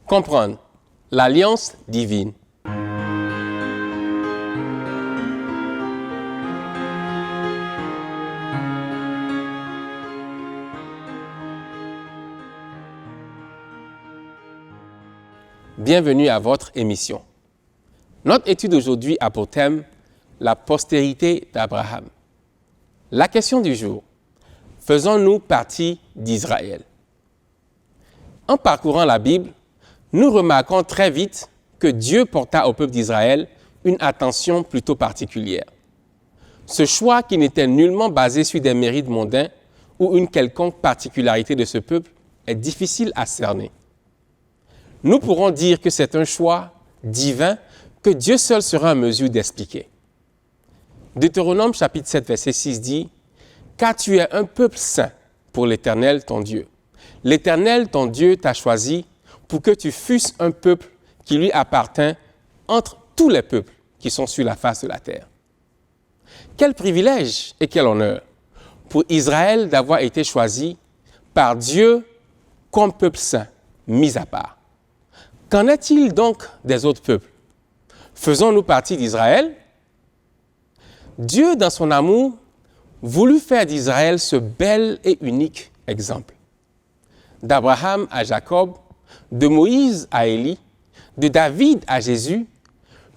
Comprendre l'alliance divine. Bienvenue à votre émission. Notre étude aujourd'hui a pour thème la postérité d'Abraham. La question du jour, faisons-nous partie d'Israël? En parcourant la Bible, nous remarquons très vite que Dieu porta au peuple d'Israël une attention plutôt particulière. Ce choix qui n'était nullement basé sur des mérites mondains ou une quelconque particularité de ce peuple est difficile à cerner. Nous pourrons dire que c'est un choix divin que Dieu seul sera en mesure d'expliquer. Deutéronome chapitre 7, verset 6 dit « Car tu es un peuple saint pour l'Éternel ton Dieu. L'Éternel ton Dieu t'a choisi pour que tu fusses un peuple qui lui appartint entre tous les peuples qui sont sur la face de la terre. » Quel privilège et quel honneur pour Israël d'avoir été choisi par Dieu comme peuple saint, mis à part. Qu'en est-il donc des autres peuples? Faisons-nous partie d'Israël? Dieu, dans son amour, voulut faire d'Israël ce bel et unique exemple. D'Abraham à Jacob, de Moïse à Élie, de David à Jésus,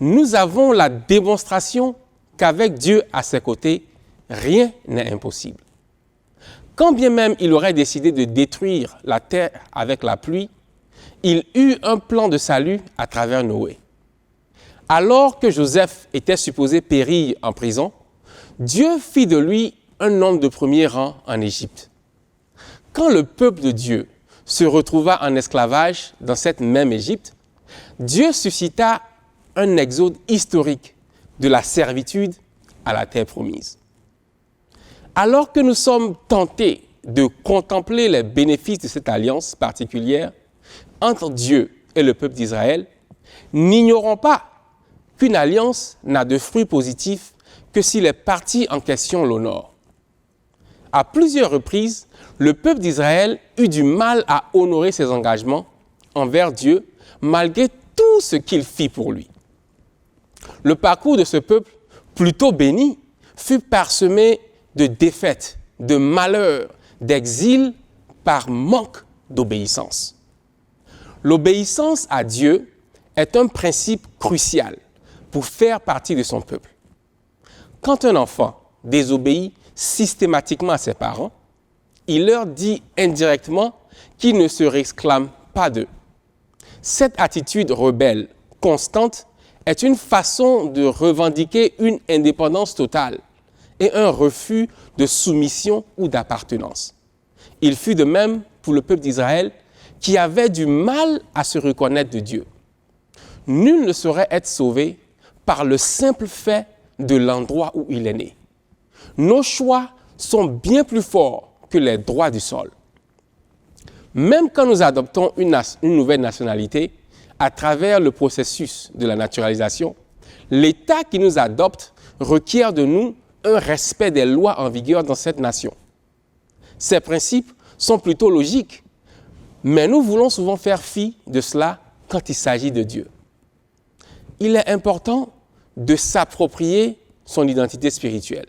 nous avons la démonstration qu'avec Dieu à ses côtés, rien n'est impossible. Quand bien même il aurait décidé de détruire la terre avec la pluie, il eut un plan de salut à travers Noé. Alors que Joseph était supposé périr en prison, Dieu fit de lui un homme de premier rang en Égypte. Quand le peuple de Dieu se retrouva en esclavage dans cette même Égypte, Dieu suscita un exode historique de la servitude à la terre promise. Alors que nous sommes tentés de contempler les bénéfices de cette alliance particulière entre Dieu et le peuple d'Israël, n'ignorons pas qu'une alliance n'a de fruits positifs que si les parties en question l'honorent. À plusieurs reprises, le peuple d'Israël eut du mal à honorer ses engagements envers Dieu malgré tout ce qu'il fit pour lui. Le parcours de ce peuple, plutôt béni, fut parsemé de défaites, de malheurs, d'exil par manque d'obéissance. L'obéissance à Dieu est un principe crucial pour faire partie de son peuple. Quand un enfant désobéit systématiquement à ses parents, il leur dit indirectement qu'il ne se réclame pas d'eux. Cette attitude rebelle, constante, est une façon de revendiquer une indépendance totale et un refus de soumission ou d'appartenance. Il fut de même pour le peuple d'Israël qui avait du mal à se reconnaître de Dieu. Nul ne saurait être sauvé par le simple fait de l'endroit où il est né. Nos choix sont bien plus forts que les droits du sol. Même quand nous adoptons une nouvelle nationalité, à travers le processus de la naturalisation, l'État qui nous adopte requiert de nous un respect des lois en vigueur dans cette nation. Ces principes sont plutôt logiques, mais nous voulons souvent faire fi de cela quand il s'agit de Dieu. Il est important de s'approprier son identité spirituelle.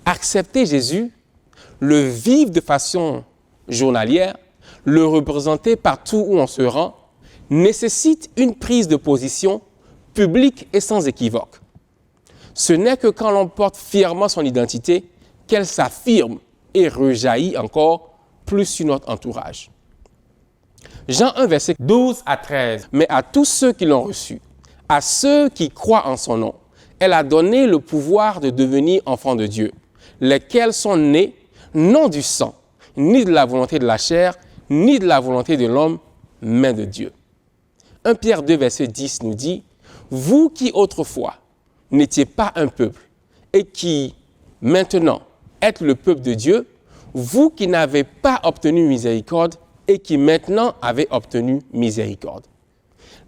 Accepter Jésus, le vivre de façon journalière, le représenter partout où on se rend, nécessite une prise de position publique et sans équivoque. Ce n'est que quand l'on porte fièrement son identité qu'elle s'affirme et rejaillit encore plus sur notre entourage. Jean 1, verset 12 à 13. « Mais à tous ceux qui l'ont reçu, à ceux qui croient en son nom, elle a donné le pouvoir de devenir enfants de Dieu, lesquels sont nés non du sang, ni de la volonté de la chair, ni de la volonté de l'homme, mais de Dieu. » 1 Pierre 2, verset 10 nous dit « Vous qui autrefois n'étiez pas un peuple et qui maintenant êtes le peuple de Dieu, vous qui n'avez pas obtenu miséricorde et qui maintenant avez obtenu miséricorde. »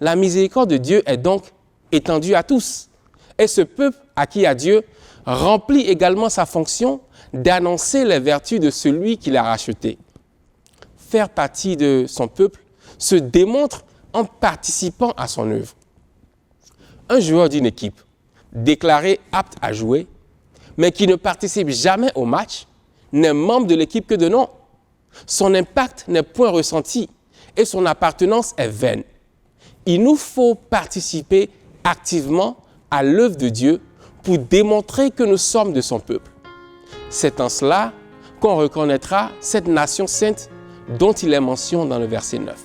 La miséricorde de Dieu est donc étendue à tous. Et ce peuple acquis à Dieu remplit également sa fonction d'annoncer les vertus de celui qui l'a racheté. Faire partie de son peuple se démontre en participant à son œuvre. Un joueur d'une équipe déclaré apte à jouer, mais qui ne participe jamais au match, n'est membre de l'équipe que de nom. Son impact n'est point ressenti et son appartenance est vaine. Il nous faut participer activement à l'œuvre de Dieu pour démontrer que nous sommes de son peuple. C'est en cela qu'on reconnaîtra cette nation sainte dont il est mention dans le verset 9.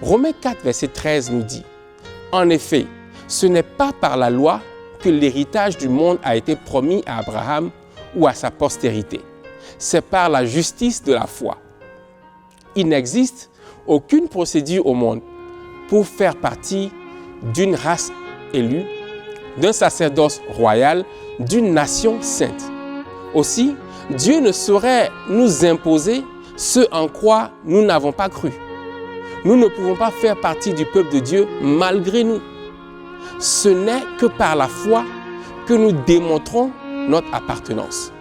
Romains 4, verset 13 nous dit « En effet, ce n'est pas par la loi que l'héritage du monde a été promis à Abraham ou à sa postérité. C'est par la justice de la foi. Il n'existe aucune procédure au monde pour faire partie d'une race élue, d'un sacerdoce royal, d'une nation sainte. Aussi, Dieu ne saurait nous imposer ce en quoi nous n'avons pas cru. Nous ne pouvons pas faire partie du peuple de Dieu malgré nous. Ce n'est que par la foi que nous démontrons notre appartenance.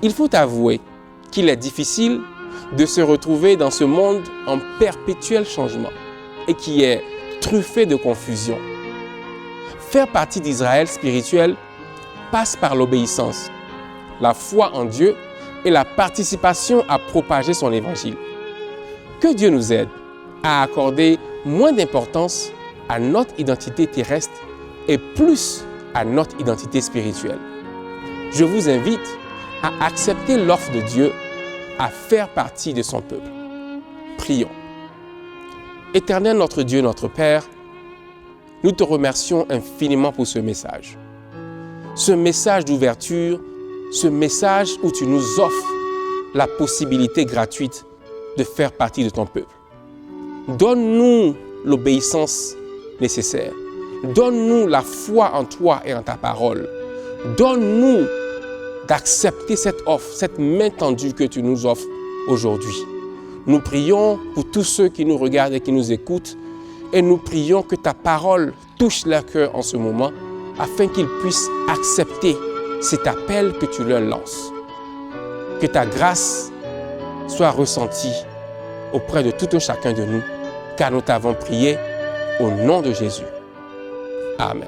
Il faut avouer qu'il est difficile de se retrouver dans ce monde en perpétuel changement et qui est truffé de confusion. Faire partie d'Israël spirituel passe par l'obéissance, la foi en Dieu et la participation à propager son évangile. Que Dieu nous aide à accorder moins d'importance à notre identité terrestre et plus à notre identité spirituelle. Je vous invite à accepter l'offre de Dieu à faire partie de son peuple. Prions. Éternel notre Dieu, notre Père, nous te remercions infiniment pour ce message. Ce message d'ouverture, ce message où tu nous offres la possibilité gratuite de faire partie de ton peuple. Donne-nous l'obéissance nécessaire. Donne-nous la foi en toi et en ta parole. Donne-nous d'accepter cette offre, cette main tendue que tu nous offres aujourd'hui. Nous prions pour tous ceux qui nous regardent et qui nous écoutent et nous prions que ta parole touche leur cœur en ce moment afin qu'ils puissent accepter cet appel que tu leur lances. Que ta grâce soit ressentie auprès de tout un chacun de nous, car nous t'avons prié au nom de Jésus. Amen.